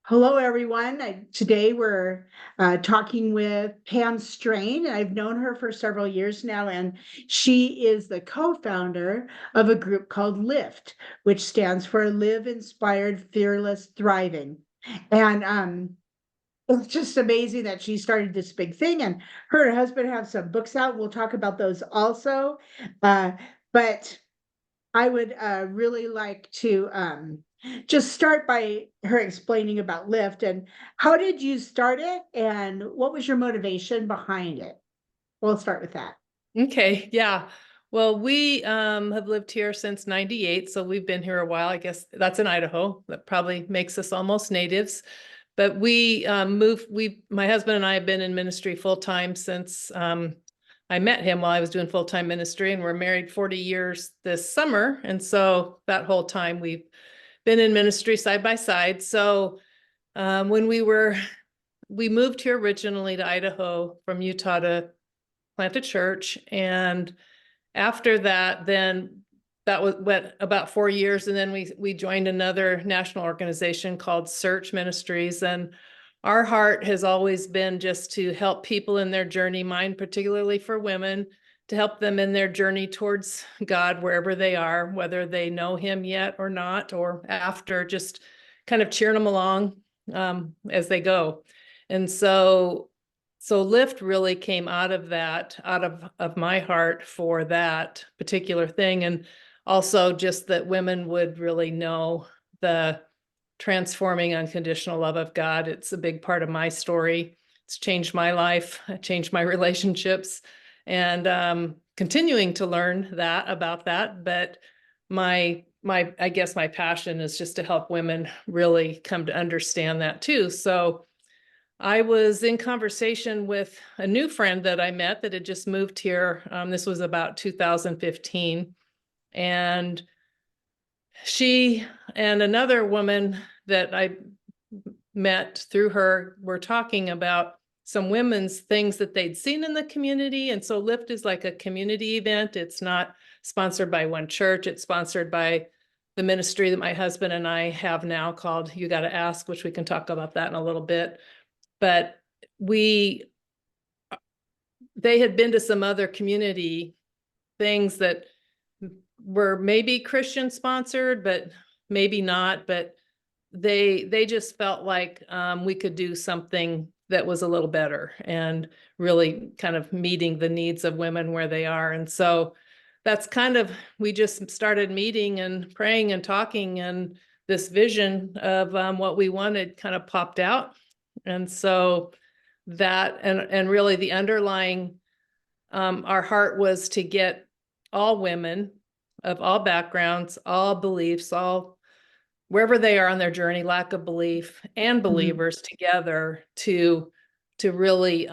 Hello, everyone. Today we're talking with Pam Strain. I've known her for several years now, and she is the co-founder of a group called LIFT, which stands for Live Inspired Fearless Thriving. And it's just amazing that she started this big thing, and her and her husband have some books out. We'll talk about those also. Uh, but I would really like to just start by her explaining about Lyft and how did you start it and what was your motivation behind it? We'll start with that. Okay, yeah. Well, we have lived here since 98, so we've been here a while. I guess that's in Idaho. That probably makes us almost natives. But my husband and I have been in ministry full time since I met him while I was doing full-time ministry, and we're married 40 years this summer. And so that whole time we've been in ministry side by side. So when we moved here originally to Idaho from Utah to plant a church. And after that, then went about 4 years. And then we joined another national organization called Search Ministries. And our heart has always been just to help people in their journey, mine particularly for women, to help them in their journey towards God, wherever they are, whether they know him yet or not, or after, just kind of cheering them along as they go. And so Lyft really came out of that, out of my heart for that particular thing. And also just that women would really know the transforming unconditional love of God. It's a big part of my story. It's changed my life, changed my relationships, and continuing to learn about that. But I guess my passion is just to help women really come to understand that too. So I was in conversation with a new friend that I met that had just moved here. This was about 2015. And she and another woman that I met through her were talking about some women's things that they'd seen in the community. And so Lyft is like a community event. It's not sponsored by one church. It's sponsored by the ministry that my husband and I have now called You Gotta Ask, which we can talk about that in a little bit. But they had been to some other community things that were maybe Christian sponsored, but maybe not. But they just felt like we could do something that was a little better and really kind of meeting the needs of women where they are. And so that's kind of, we just started meeting and praying and talking, and this vision of what we wanted kind of popped out. And so that, and really the underlying, our heart was to get all women of all backgrounds, all beliefs, all wherever they are on their journey, lack of belief and believers together to really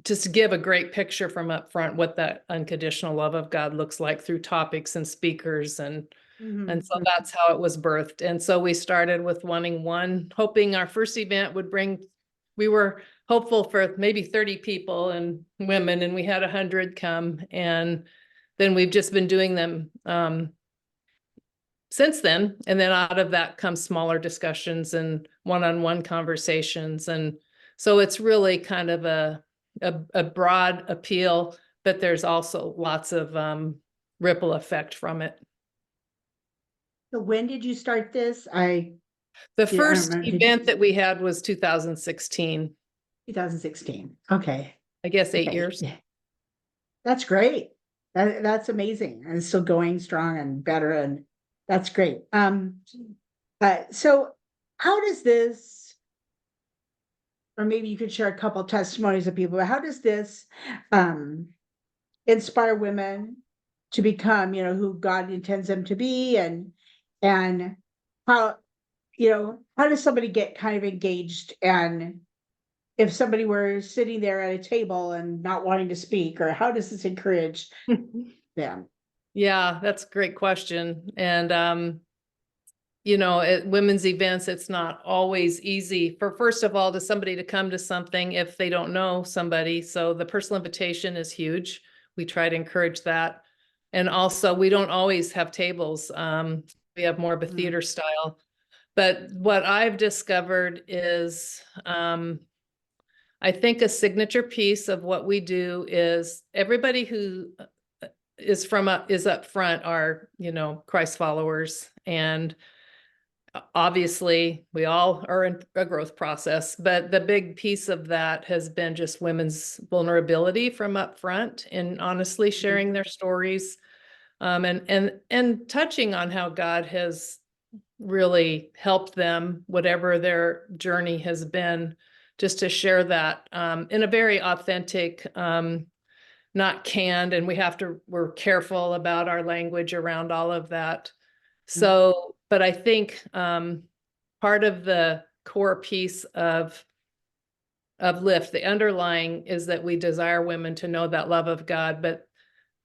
just give a great picture from up front what that unconditional love of God looks like through topics and speakers. And so that's how it was birthed. And so we started with hoping our first event would we were hopeful for maybe 30 people and women, and we had 100 come. And then we've just been doing them since then. And then out of that comes smaller discussions and one-on-one conversations. And so it's really kind of a broad appeal, but there's also lots of ripple effect from it. So when did you start this? The first event that we had was 2016. 2016. Okay. I guess 8 years. Yeah. That's great. That's amazing. And it's still going strong and better, and that's great. So how does this, or maybe you could share a couple testimonies of people, but how does this inspire women to become, who God intends them to be, and how, how does somebody get kind of engaged? And if somebody were sitting there at a table and not wanting to speak, or how does this encourage them? Yeah, that's a great question. And, at women's events, it's not always easy first of all, to somebody to come to something if they don't know somebody. So the personal invitation is huge. We try to encourage that. And also we don't always have tables. We have more of a theater style. But what I've discovered is, I think a signature piece of what we do is everybody who is up front are, Christ followers. And obviously we all are in a growth process, but the big piece of that has been just women's vulnerability from up front and honestly sharing their stories, and touching on how God has really helped them, whatever their journey has been, just to share that in a very authentic, not canned, and we're careful about our language around all of that. So, but I think part of the core piece of Lift, the underlying is that we desire women to know that love of God, but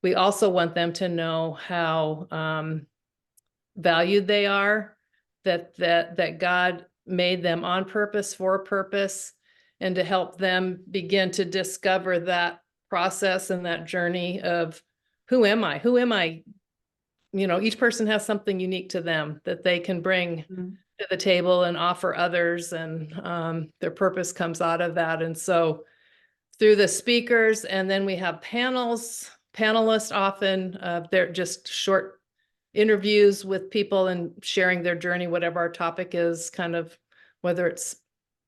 we also want them to know how valued they are, that God made them on purpose, for a purpose, and to help them begin to discover that process and that journey of who am I? Who am I? Each person has something unique to them that they can bring to the table and offer others, and their purpose comes out of that. And so through the speakers, and then we have panelists often, they're just short interviews with people and sharing their journey, whatever our topic is, kind of whether it's,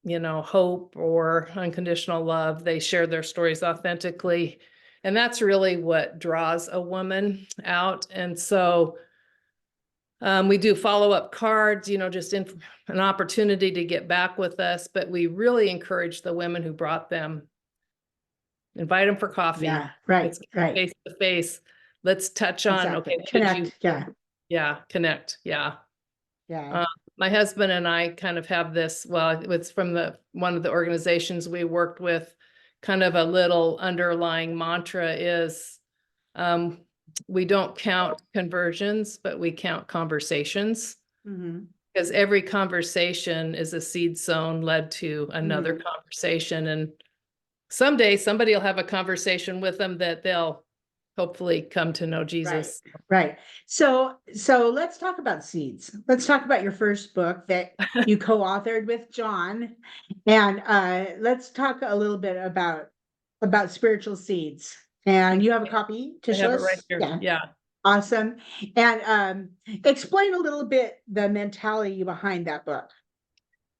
hope or unconditional love, they share their stories authentically. And that's really what draws a woman out. And so we do follow-up cards, just an opportunity to get back with us, but we really encourage the women who brought them, invite them for coffee. Yeah, right, Let's get right. face to face. Let's touch on, Exactly. okay, what did you, Connect. Yeah, connect. Yeah. yeah. My husband and I kind of have this, well, it's from one of the organizations we worked with, kind of a little underlying mantra is, we don't count conversions, but we count conversations. Mhm. Because every conversation is a seed sown, led to another Mhm. conversation. And someday somebody will have a conversation with them that they'll hopefully come to know Right, Jesus. right. So let's talk about seeds. Let's talk about your first book that you co-authored with John. And let's talk a little bit about spiritual seeds. And you have a copy, I have it right Tishless? here. Yeah. Yeah. Awesome. And explain a little bit the mentality behind that book.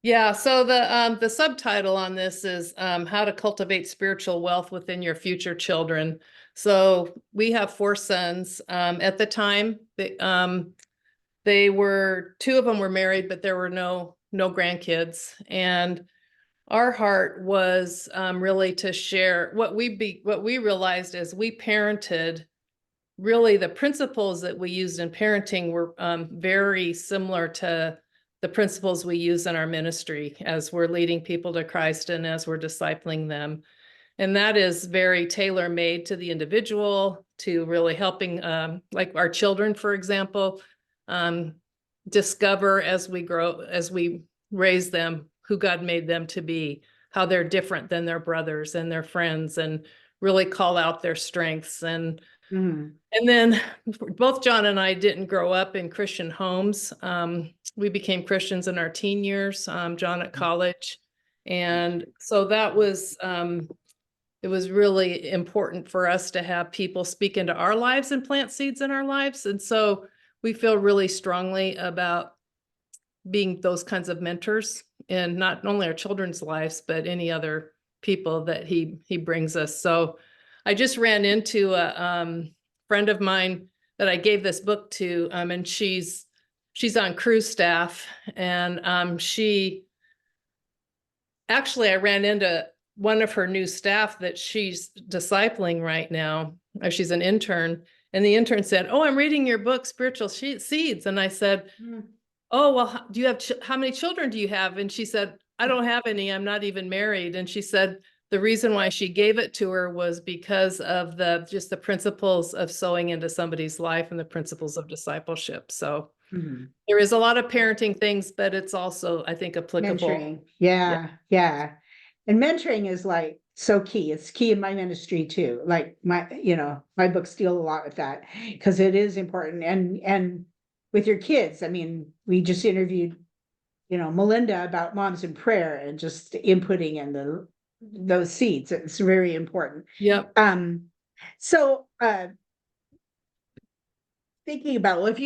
Yeah, so the subtitle on this is how to cultivate spiritual wealth within your future children. So we have 4 sons. At the time, they were, 2 of them were married, but there were no grandkids. And our heart was really to share what we realized as we parented. Really, the principles that we used in parenting were very similar to the principles we use in our ministry as we're leading people to Christ and as we're discipling them. And that is very tailor-made to the individual, to really helping, like our children, for example, um, discover as we grow, as we raise them, who God made them to be, how they're different than their brothers and their friends, and really call out their strengths. Mhm. And then both John and I didn't grow up in Christian homes. We became Christians in our teen years, John at college. And so that was, it was really important for us to have people speak into our lives and plant seeds in our lives. And so we feel really strongly about being those kinds of mentors in not only our children's lives, but any other people that he brings us. So I just ran into a friend of mine that I gave this book to, and she's on cruise staff, and I ran into one of her new staff that she's discipling right now. She's an intern, and the intern said, "Oh, I'm reading your book, Spiritual Seeds," and I said, Mhm. "Oh, well, do you have, how many children do you have?" And she said, "I don't have any. I'm not even married." And she said the reason why she gave it to her was because of just the principles of sowing into somebody's life and the principles of discipleship. So Mhm. there is a lot of parenting things, but it's also, I think, applicable. Mentoring. Yeah. Yeah. And mentoring is like so key. It's key in my ministry too. Like my books deal a lot with that because it is important. And with your kids, I mean, we just interviewed Melinda about Moms in Prayer and just inputting in those seeds. It's very important. Yep. So thinking about, well, if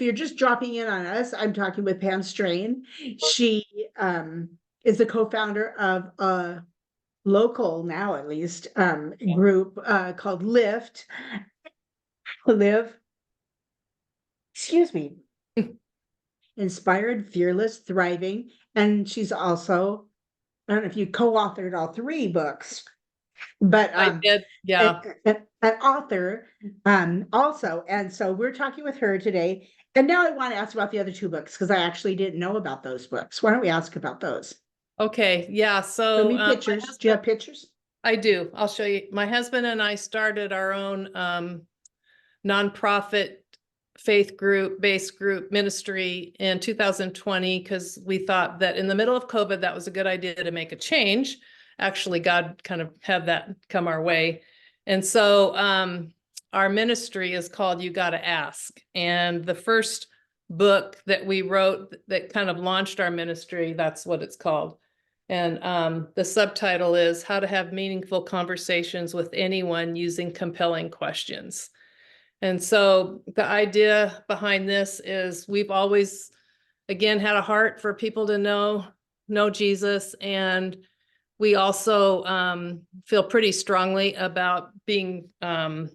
you're just dropping in on us, I'm talking with Pam Strain. She is the co-founder of a local, now at least, group called Live, excuse me, Inspired, Fearless, Thriving. And she's also, I don't know if you co-authored all three books, but I did. Yeah. an author also. And so we're talking with her today. And now I want to ask about the other two books because I actually didn't know about those books. Why don't we ask about those? Okay. Yeah. Show So me my pictures. Do you husband, have pictures? I do. I'll show you. My husband and I started our own nonprofit faith group based group ministry in 2020 because we thought that in the middle of COVID, that was a good idea to make a change. Actually, God kind of had that come our way. And so our ministry is called You Gotta Ask. And the first book that we wrote that kind of launched our ministry, that's what it's called. And the subtitle is How to Have Meaningful Conversations with Anyone Using Compelling Questions. And so the idea behind this is we've always, again, had a heart for people to know Jesus. And we also feel pretty strongly about being, the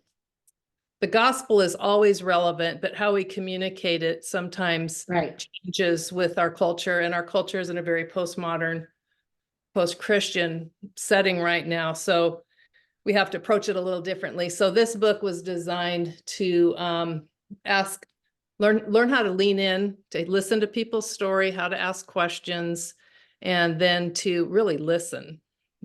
gospel is always relevant, but how we communicate it sometimes Right. changes with our culture. And our culture is in a very postmodern, post-Christian setting right now. So we have to approach it a little differently. So this book was designed to learn how to lean in, to listen to people's story, how to ask questions, and then to really listen.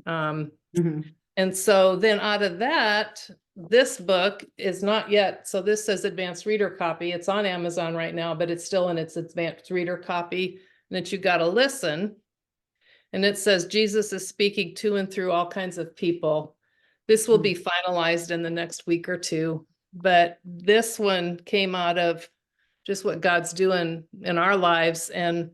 Mhm. And so then out of that, this book is not yet, so this says advanced reader copy. It's on Amazon right now, but it's still in its advanced reader copy, and that you got to listen. And it says Jesus is speaking to and through all kinds of people. This will be finalized in the next week or two, but this one came out of just what God's doing in our lives. And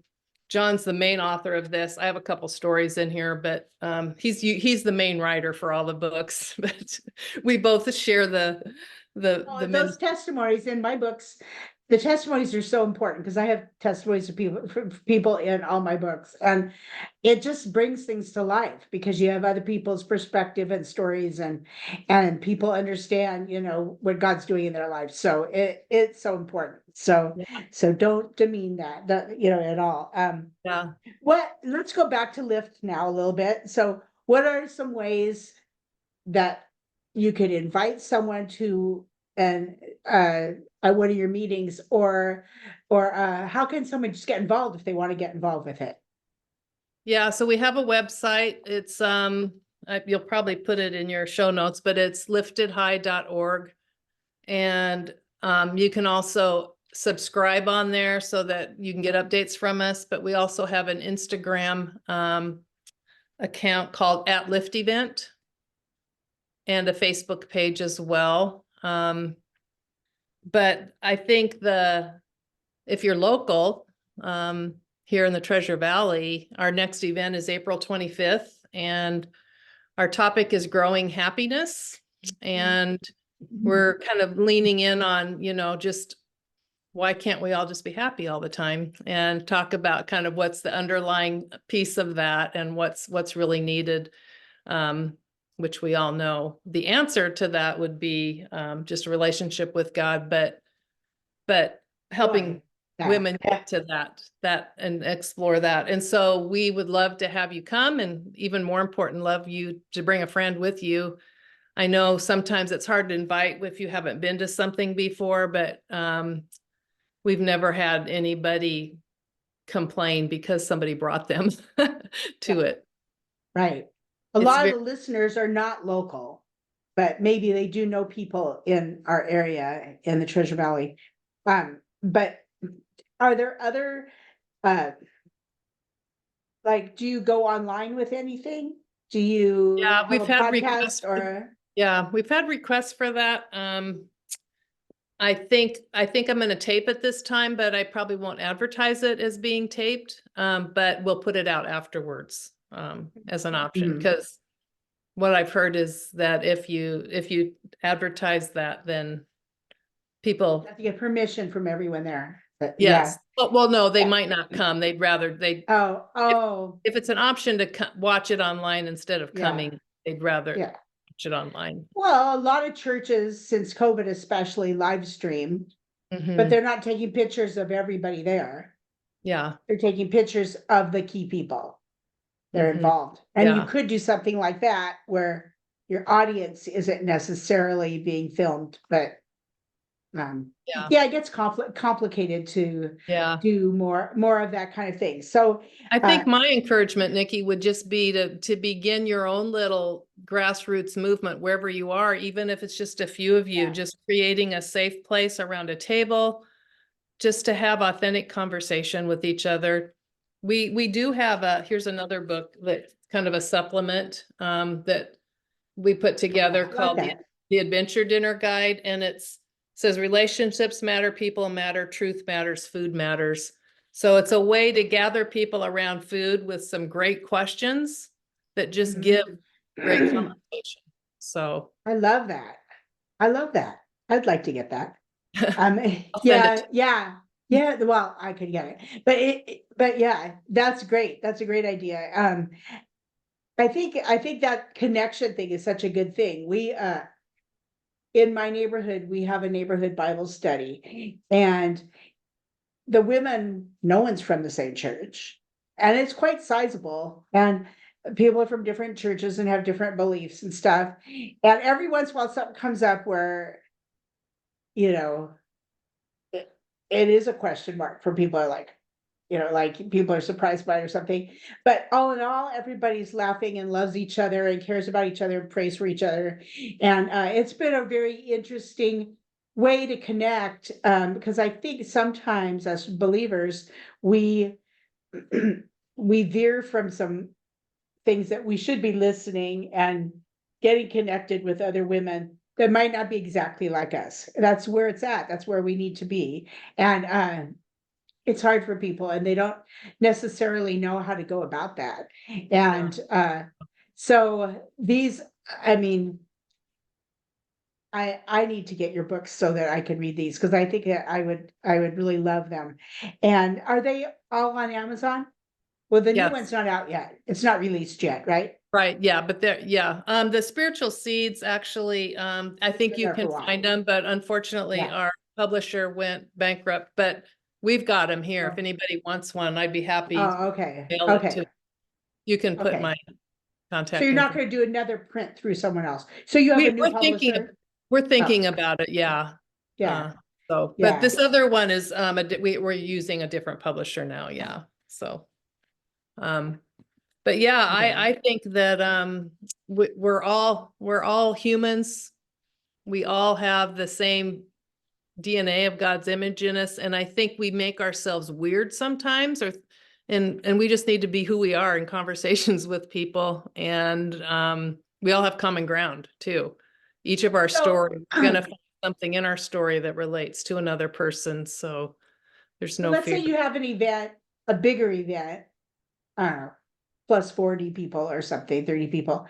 John's the main author of this. I have a couple stories in here, but he's the main writer for all the books. But we both share the Those testimonies in my books, the testimonies are so important because I have testimonies of people in all my books, and it just brings things to life because you have other people's perspective and stories, and people understand, what God's doing in their lives. So it's so important. So Yeah. so don't demean that at all. Yeah. Let's go back to Lyft now a little bit. So what are some ways that you could invite someone to and at one of your meetings, or how can someone just get involved if they want to get involved with it? Yeah, so we have a website. It's you'll probably put it in your show notes, but it's liftedhigh.org. And you can also subscribe on there so that you can get updates from us. But we also have an Instagram account called @LiftEvent and a Facebook page as well. But I think if you're local, here in the Treasure Valley, our next event is April 25th, and our topic is growing happiness. And we're kind of leaning in on, just why can't we all just be happy all the time, and talk about kind of what's the underlying piece of that and what's really needed, which we all know the answer to that would be just a relationship with God, but helping women get to that and explore that. And so we would love to have you come, and even more important, love you to bring a friend with you. I know sometimes it's hard to invite if you haven't been to something before, but we've never had anybody complain because somebody brought them to it. Right. A It's lot of very, the listeners are not local, but maybe they do know people in our area in the Treasure Valley. But are there other like, do you go online with anything? Do you yeah, have a podcast or? yeah, we've had requests for that. I think I'm gonna tape it this time, but I probably won't advertise it as being taped. But we'll put it out afterwards, as an option, Mhm. because what I've heard is that if you advertise that, then You people, have to get permission from everyone there, but yeah. yes. Well, no, they Yeah. might not come. They'd rather Oh, if oh, if it's an option to watch it online instead of yeah, coming, they'd rather yeah. watch it online. Well, a lot of churches, since COVID especially, live stream, but Hmm. they're not taking pictures of everybody there. Yeah. They're taking pictures of the key people that are Hmm. involved. And you Yeah. could do something like that where your audience isn't necessarily being filmed, but Yeah. yeah, it gets complicated to Yeah. do more of that kind of thing. So I uh think my encouragement, Nikki, would just be to begin your own little grassroots movement wherever you are, even if it's just a few of you, yeah. just creating a safe place around a table, just to have authentic conversation with each other. We do have here's another book that's kind of a supplement, that we put together I like called that. the Adventure Dinner Guide, and says relationships matter, people matter, truth matters, food matters. So it's a way to gather people around food with some great questions that just give great Mhm. conversation. So I love that. I love that. I'd like to get that. I'll send it. Yeah, yeah, yeah. Well, I could get it, but but yeah, that's great. That's a great idea. I think that connection thing is such a good thing. We in my neighborhood, we have a neighborhood Bible study, and the women, no one's from the same church, and it's quite sizable. And people are from different churches and have different beliefs and stuff. And every once in a while, something comes up where you know it, it is a question mark for people are like, like people are surprised by it or something. But all in all, everybody's laughing and loves each other and cares about each other and prays for each other. And it's been a very interesting way to connect, because I think sometimes as believers, we we veer from some things that we should be listening and getting connected with other women that might not be exactly like us. That's where it's at. That's where we need to be. And it's hard for people and they don't necessarily know how to go about that. Yeah. And so these, I mean, I need to get your books so that I can read these because I think that I would really love them. And are they all on Amazon? Well, the new one's Yes. not out yet. It's not released yet, right? Right. Yeah. But yeah. The spiritual seeds actually, I It's think been you there for can a while. find them, but unfortunately Yeah. our publisher went bankrupt, but we've got them here. If Oh, anybody wants one, I'd be happy to oh, okay. mail it Okay. to, you can put Okay. my So contact you're not info. going to do another print through someone else. So you have a We, new we're thinking, publisher? we're Oh, thinking about it. Yeah. yeah. Uh, so, but Yeah. this other one is, we're using a different publisher now. Yeah. So, um, but yeah, Okay. I think that, we're all humans. We all have the same DNA of God's image in us. And I think we make ourselves weird sometimes, and we just need to be who we are in conversations with people. And we all have common ground too. Each of our So story, we're gonna find something in our story that relates to another person. So there's so no let's say fear. you have an event, a bigger event, I don't know, plus 40 people or something, 30 people.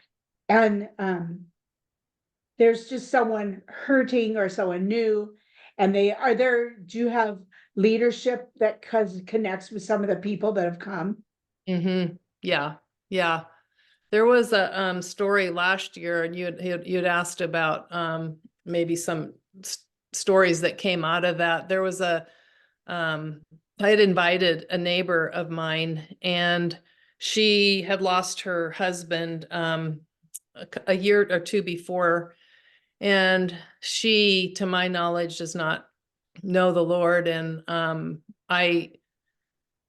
And there's just someone hurting or someone new. And they are there, do you have leadership that connects with some of the people that have come? Yeah, yeah. There was a story last year, and you'd asked about maybe some stories that came out of that. There was um, I had invited a neighbor of mine, and she had lost her husband a year or two before, and she, to my knowledge, does not know the Lord, and I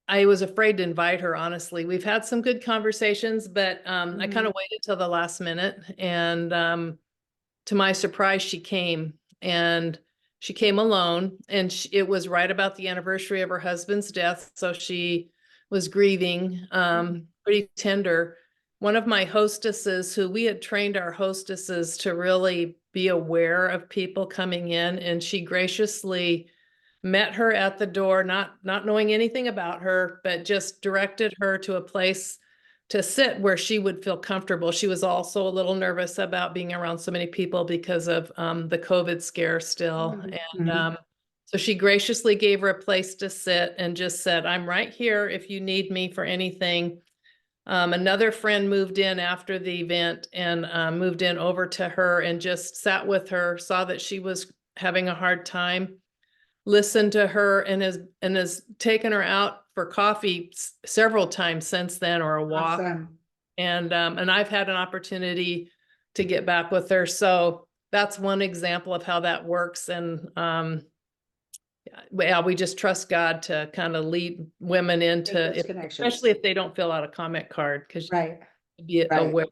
I was afraid to invite her, honestly. We've had some good conversations, but I kind Mhm. of waited till the last minute. And to my surprise, she came, and she came alone. And it was right about the anniversary of her husband's death. So she was grieving, pretty tender. one of my hostesses, who we had trained our hostesses to really be aware of people coming in, and she graciously met her at the door, not knowing anything about her, but just directed her to a place to sit where she would feel comfortable. She was also a little nervous about being around so many people because of the COVID scare still. And Mhm. so she graciously gave her a place to sit and just said, "I'm right here if you need me for anything." Another friend moved in after the event and moved in over to her and just sat with her, saw that she was having a hard time, listened to her, and has taken her out for coffee several times since then, or a walk. Awesome. And I've had an opportunity to get back with her. So that's one example of how that works. And yeah, we just trust God to kind of lead women Make into those it, connections. especially if they don't fill out a comment card, because Right, be right, aware.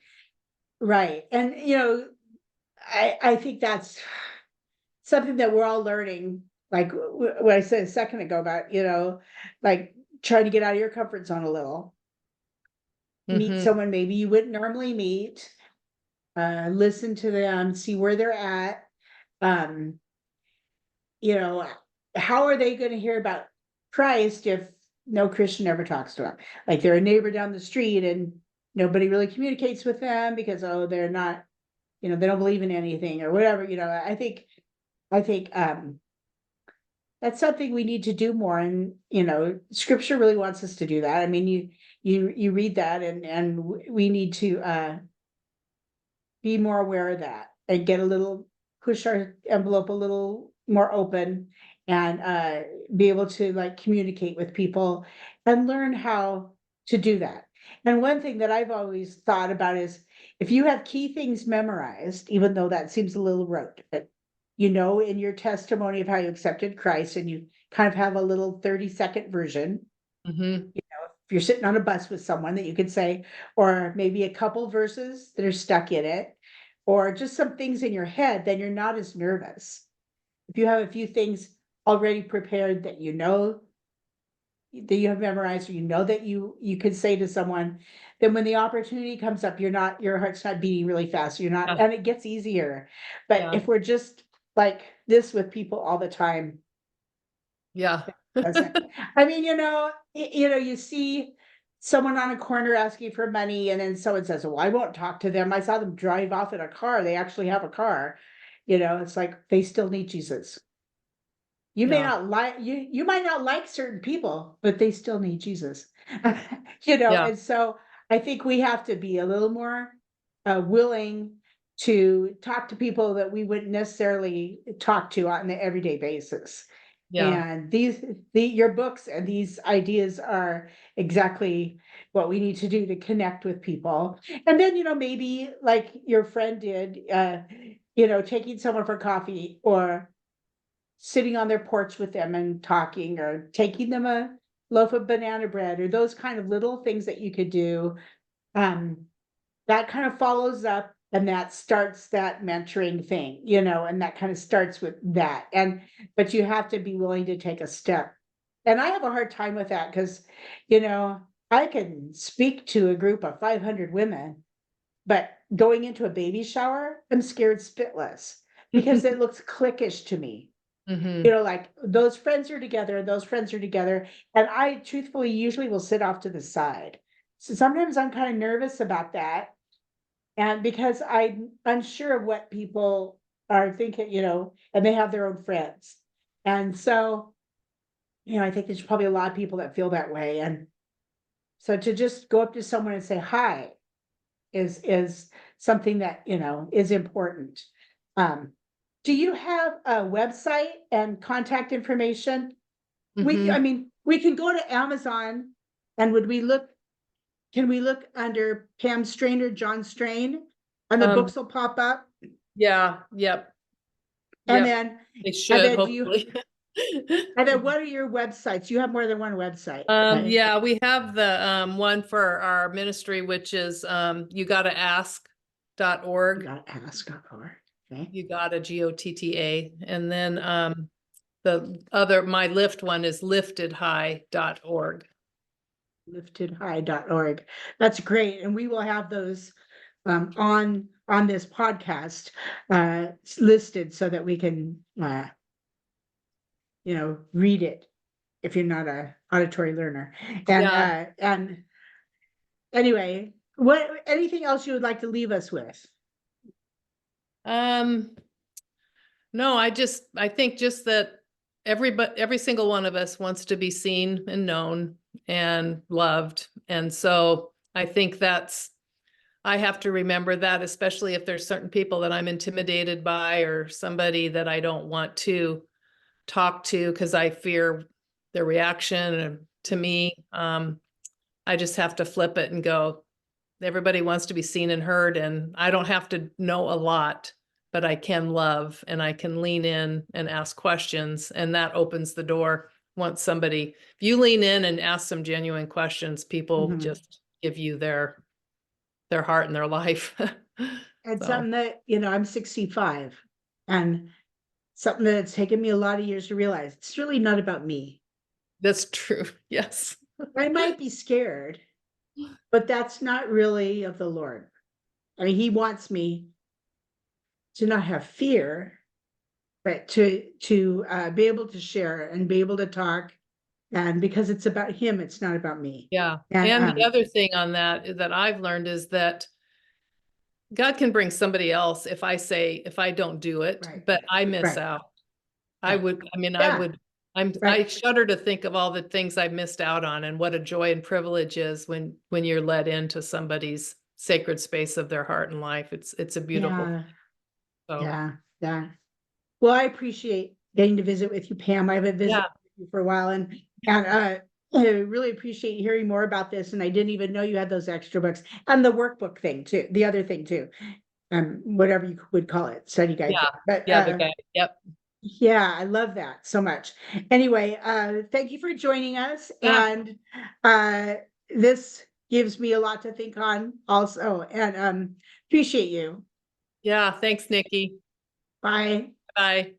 right. And, I think that's something that we're all learning, like what I said a second ago about, like trying to get out of your comfort zone a little. Meet Hmm. someone maybe you wouldn't normally meet, listen to them, see where they're at. Um, you know, how are they gonna hear about Christ if no Christian ever talks to them? Like they're a neighbor down the street and nobody really communicates with them because, oh, they're not, they don't believe in anything or whatever, I think that's something we need to do more. And, scripture really wants us to do that. I mean, you read that and we need to be more aware of that and get a little, push our envelope a little more open and be able to like communicate with people and learn how to do that. And one thing that I've always thought about is if you have key things memorized, even though that seems a little rote, but in your testimony of how you accepted Christ and you kind of have a little 30-second version, Hmm. if you're sitting on a bus with someone that you could say, or maybe a couple verses that are stuck in it, or just some things in your head, then you're not as nervous. If you have a few things already prepared that you have memorized, or that you could say to someone, then when the opportunity comes up, your heart's not beating really fast. You're not, Yeah. and it gets easier. But Yeah. if we're just like this with people all the time, Yeah. doesn't. I mean, you see someone on a corner asking for money, and then someone says, "Well, I won't talk to them. I saw them drive off in a car. They actually have a car." It's like they still need Jesus. You may Yeah. not like you might not like certain people, but they still need Jesus. Yeah. And so I think we have to be a little more willing to talk to people that we wouldn't necessarily talk to on the everyday basis. Yeah. And your books and these ideas are exactly what we need to do to connect with people. And then, maybe like your friend did, taking someone for coffee or sitting on their porch with them and talking, or taking them a loaf of banana bread, or those kind of little things that you could do. Um, that kind of follows up and that starts that mentoring thing, and that kind of starts with that. But you have to be willing to take a step. And I have a hard time with that because, I can speak to a group of 500 women, but going into a baby shower, I'm scared spitless because it looks cliquish to me. Hmm. Like those friends are together, those friends are together. And I truthfully usually will sit off to the side. So sometimes I'm kind of nervous about that. And because I'm unsure of what people are thinking, and they have their own friends. And so, I think there's probably a lot of people that feel that way. And so to just go up to someone and say hi is something that, is important. Um, do you have a website and contact information? I Hmm. mean, we can go to Amazon and can we look under Pam Strain or John Strain and the Um, books will pop up? yeah. Yep. And Yep. then, They and should, then do you, hopefully. and then what are your websites? You have more than one website, right? Yeah, we have the one for our ministry, which is you gotta You ask.org. got ask or, okay. You gotta GOTTA. And then the other, my lift one is liftedhigh.org. liftedhigh.org. That's great. And we will have those on this podcast listed so that we can read it if you're not a auditory learner. Yeah. And anyway, what anything else you would like to leave us with? Um, no, I think just that every single one of us wants to be seen and known and loved. And so I think I have to remember that, especially if there's certain people that I'm intimidated by or somebody that I don't want to talk to because I fear their reaction to me. I just have to flip it and go, everybody wants to be seen and heard, and I don't have to know a lot, but I can love and I can lean in and ask questions, and that opens the door. Once if you lean in and ask some genuine questions, people Mhm. just give you their heart and their life. And So something that, I'm 65, and something that's taken me a lot of years to realize, it's really not about me. that's true. Yes. I might be scared, but that's not really of the Lord. I mean, he wants me to not have fear, but to be able to share and be able to talk, and because it's about him, it's not about me. Yeah. And And the other thing on that I've learned is that God can bring somebody else if I don't do it, right, but I miss right, out. yeah, I yeah, would, I right, shudder to think of all the things I've missed out on and what a joy and privilege is when you're led into somebody's sacred space of their heart and life. It's a beautiful, yeah, so yeah, yeah. Well, I appreciate getting to visit with you, Pam. I haven't visited yeah, with you for a while, and I really appreciate hearing more about this. And I didn't even know you had those extra books and the workbook thing too. The other thing too, whatever you would call it, study guide yeah, thing. But yeah, the guy, yep, yeah, I love that so much. Anyway, thank you for joining us, yeah, and uh, this gives me a lot to think on also. And appreciate you. yeah. Thanks, Nikki. Bye. Bye.